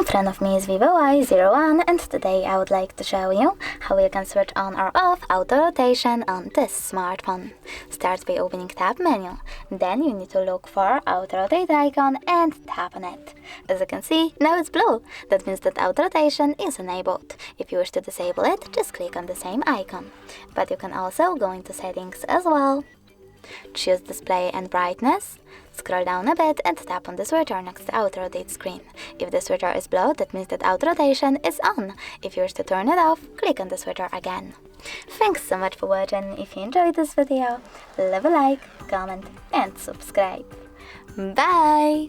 friend of me is VIVO Y01, and today I would like to show you how you can switch on or off auto rotation on this smartphone. Start by opening tab menu, then you need to look for auto rotate icon and tap on it. As you can see, now it's blue. That means that auto rotation is enabled. If you wish to disable it, just click on the same icon. But you can also go into settings as well. Choose display and brightness, scroll down a bit and tap on the switcher next to auto rotate screen. If the switcher is blue, that means that auto rotation is on. If you wish to turn it off, click on the switcher again. Thanks so much for watching. If you enjoyed this video, leave a like, comment and subscribe. Bye!